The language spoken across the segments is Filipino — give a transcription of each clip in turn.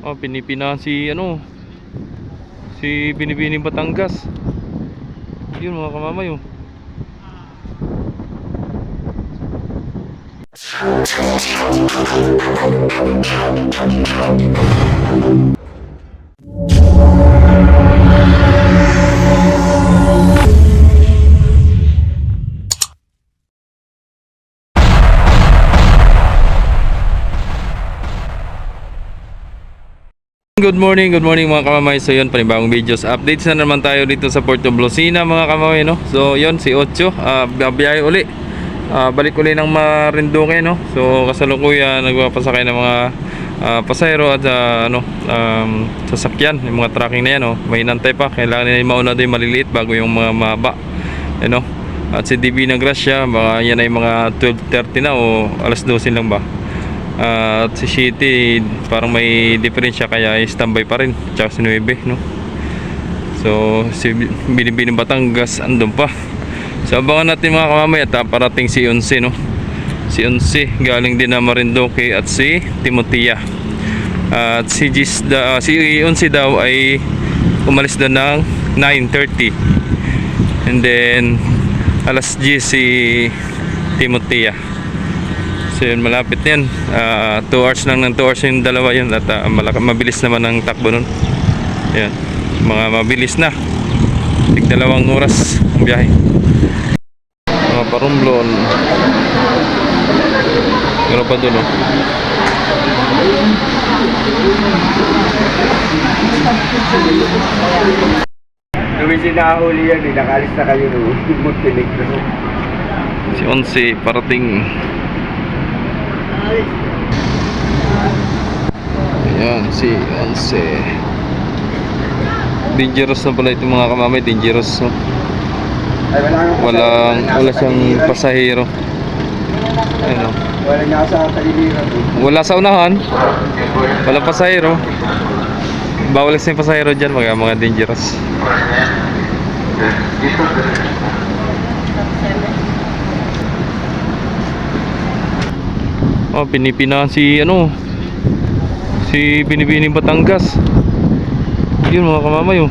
Pinipinahan si si Binibining Batangas. Yun mga kamamay oh. Good morning mga kamamay. So yun, panibagong videos. Updates na naman tayo dito sa Port of Lucena mga kamamay, no? So yun, si Ocho, babiyahe uli. Balik uli ng Marinduque, no? So kasalukuyan, nagpapasakay ng mga pasahero at sasakyan. Yung mga tracking na yan, no? May inantay pa. Kailangan nila mauna doon yung maliliit bago yung mga mahaba. You know? At si DB na Gracia, baka yan ay mga 12:30 na o alas 12 lang ba? At si City parang may diferensya kaya standby pa rin, tsaka si 9, no? So si Binibining Batangas andun pa. So abangan natin mga kamamay at parating si 11, no? Si 11 galing din na Marinduque at si Timotea. At si 11 daw ay umalis doon ng 9:30 and then alas 10 si Timotea. So yun, malapit yan. 2 hours lang ng 2 hours yung dalawa yun. At mabilis naman ang takbo nun. Yan, mga mabilis na. Tig 2 oras ang biyahe. Mga Parumblon. Meron pa dun, oh. Lumisin na huli yan, nakalis na kayo no. Montenegro. Si 11 parating. Ayan, si 11. Dangerous na pala ito mga kamamay. Dangerous, no? Wala siyang pasahero. Ano? Wala nga sa kaliliran. Wala sa unahan. Wala pasahero. Bawal sa pasahero dyan, mga dangerous. Pinipinahan si si Binibining Batangas. Yun mga kamamay oh.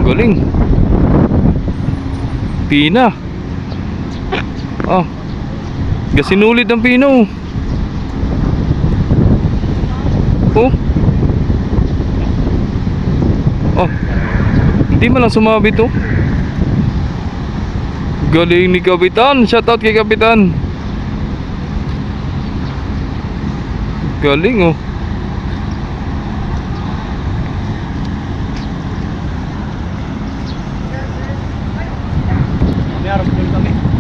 Galing. Pina. Gasinulid ang pina oh. Hindi man lang sumabit oh. Galing ni Kapitan. Shoutout kay Kapitan. Galing oh.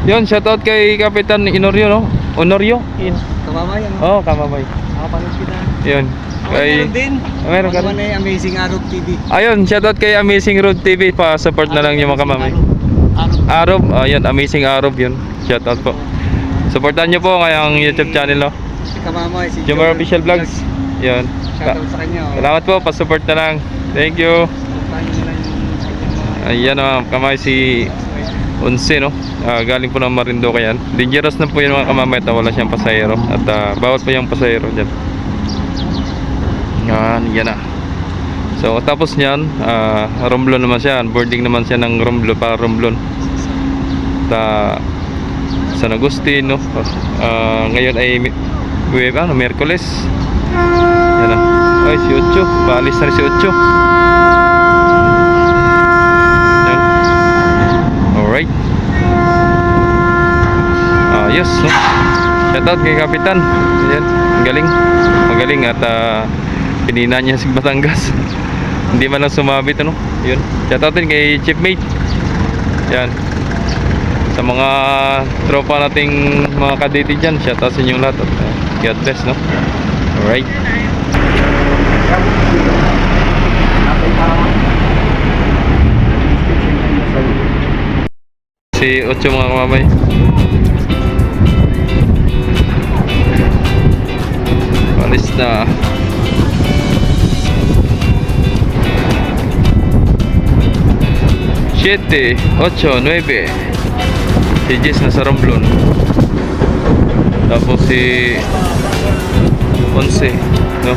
Yan, shoutout kay Kapitan Inorio, no? Honorio? Kamamay ano? Oo, kamamay. Nakapanood kita. Yun. Meron din. Meron ka rin. Amazing Arrow TV. Ayun, shoutout kay Amazing Road TV. Pa-support na lang yung mga kamamay. Arob, ayun, Amazing Arob yun. Shoutout po. Supportan nyo po kayang YouTube channel, no? Si Kamamay, si Jomar Official Vlogs. Yun. Shoutout sa kanya. Salamat po, pa-support na lang. Thank you. Ayan o, kamay si 11, no? Galing po ng Marinduque yan. Dangerous na po yun mga kamamay at wala siyang pasahero. At bawat pa yung pasahero dyan. Yan na. So tapos nyan, Romblon naman siya. Boarding naman siya ng para Romblon. San Agustin, no? Ngayon ay Miyerkules. Yan na. Ay, si Ocho. Paalis na si Ocho. Yan. Alright. Yes, no? Shoutout kay Kapitan. Yan. Magaling at pinina niya si Batangas. Hindi man lang sumabit, ano? Yun. Shoutout din kay Chipmate. Yan. Sa mga tropa nating mga kadete dyan, shoutout sa inyong lahat. God bless, no? Alright. Si Ocho mga kamamay. Alis na. 7, 8, 9. Si Jess nasa Romblon. Tapos si 11, no?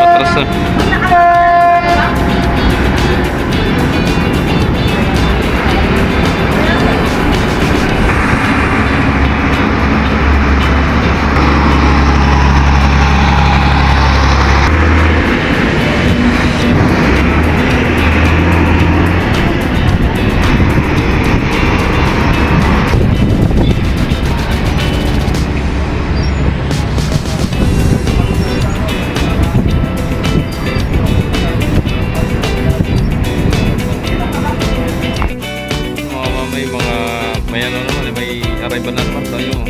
Patras na. May ano naman, may arrival na naman tayo.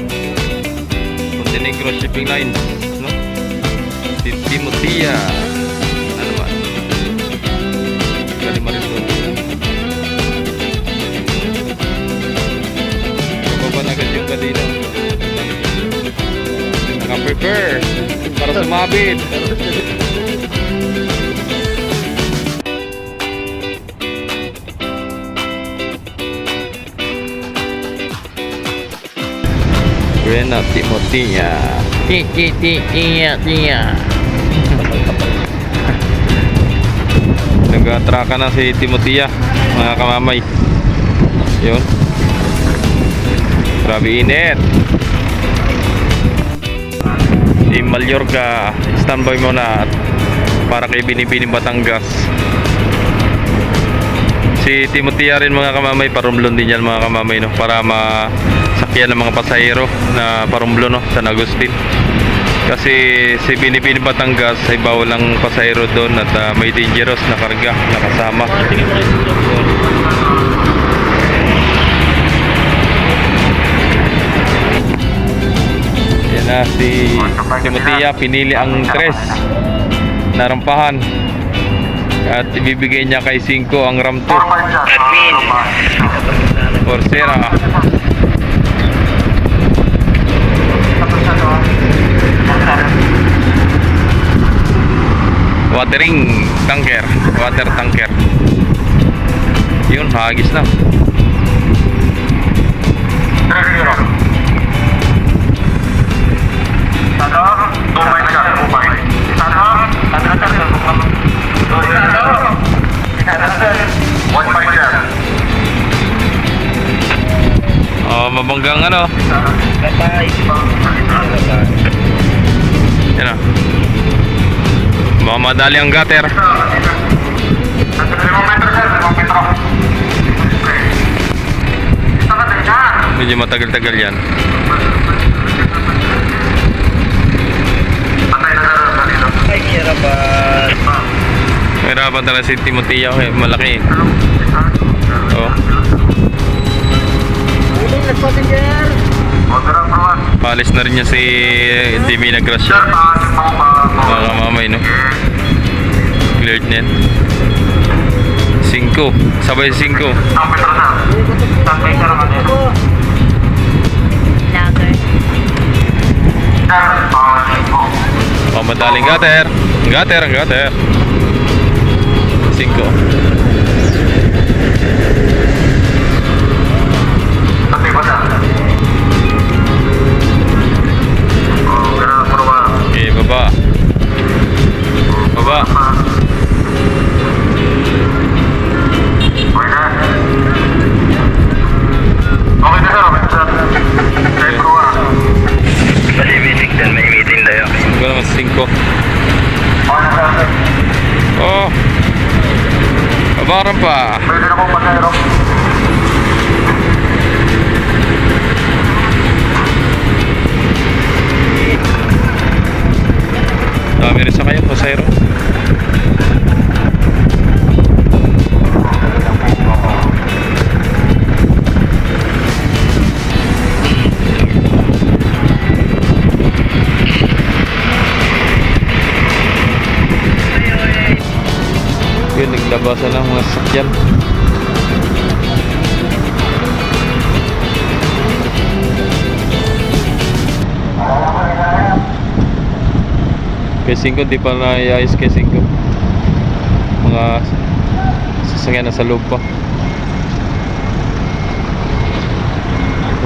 Montenegro shipping line, no? Si Timotia. Ano naman? Galing Marinto. Kababa na agad yung kadina. Naka-prepare para sumabit. Buena Timotia. Tia. Nag-atraka na si Timotia, mga kamamay. Yun. Grabe init. Si Mallorca, standby muna para kay Binibining Batangas. Si Timotia rin, mga kamamay, parumblon din yan, mga kamamay, no? Para masakyan ng mga pasahero na parumblon, no? San Agustin. Kasi si Binibining Batangas ay bawal ang pasahero doon at may dangerous na karga na kasama. Yan na, si Timotia pinili ang 3 na rampahan. At ibibigay niya kay 5 ang RAM 2. Coursera. Watering tanker. Water tanker. Yun, hagis na. Oh, mabanggang ano. Yan o. Mamadali ang gutter. Medyo matagal-tagal yan. Mahirapan talaga si Timotia, malaki. Oh. Palis na rin niya si Demi Nagrasya. Mga mamay, no? Cleared net. 5. Sabay 5. Pamadaling gutter. Gutter. 5. Okay, baba. Ito naman 5. Oh. Babaran pa. Pwede na po pasayro. Dami rin sa kayo, pasayro. Ayun, naglabasan ng mga sakyan. K5 di pa naiayos K5. Mga sasakyan nasa loob pa.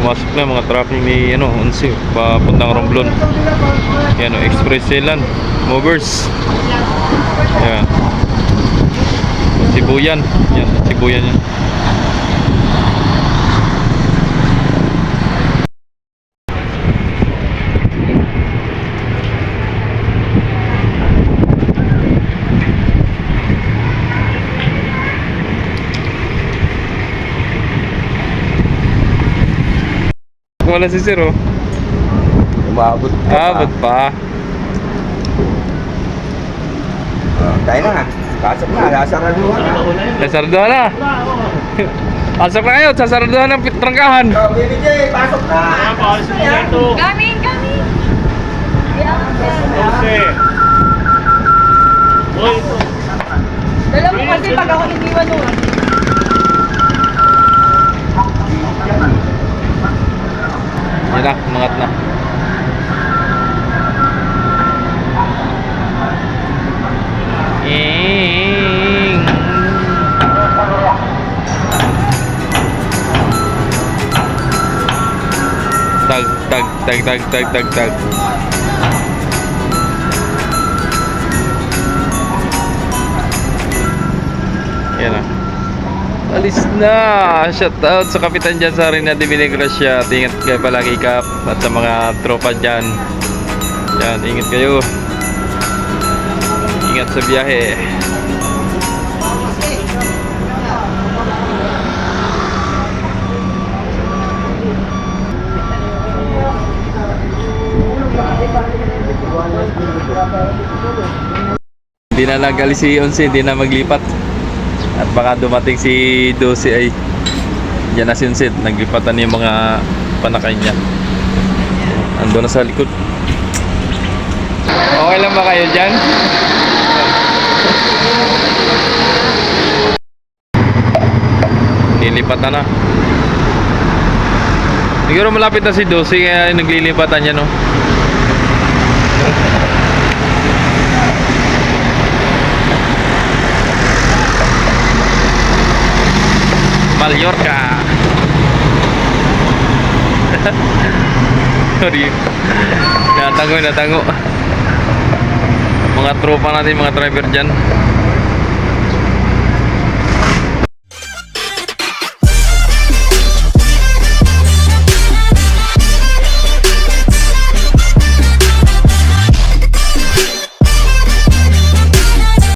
Pumasok na mga traffic ni Onsi papuntang Romblon. Yan express land movers. Yan. Sibuyan. Yan, Sibuyan yan. Wala si Sir oh. Umabot pa. Abot pa. Tayo na. Pasok na. Sasaraduhan na. Sasarduhan na. Pasok na kayo, sasarduhan ng trangkahan. Baby J, pasok na. Coming, coming. Dala mo kasi pag ako iniwan nun. Yan na, umangat na. Tag, tag, tag, tag, tag, tag, tag. Yan na. Alis na! Shout out sa kapitan dyan sa Arena de Villagracia. Ingat kayo palagi Kap. At sa mga tropa dyan. Yan, ingat kayo. Ingat sa biyahe. Hindi na nag-alis si Onsi, hindi na maglipat. At baka dumating si 12 ay diyan na sinsit, naglipatan yung mga panakay niya. Ando na sa likod. Okay lang ba kayo dyan? Nilipatan na. Siguro malapit na si 12 kaya naglilipatan niya no. Mallorca. Sorry. Natango. Mga tropa natin, mga driver dyan.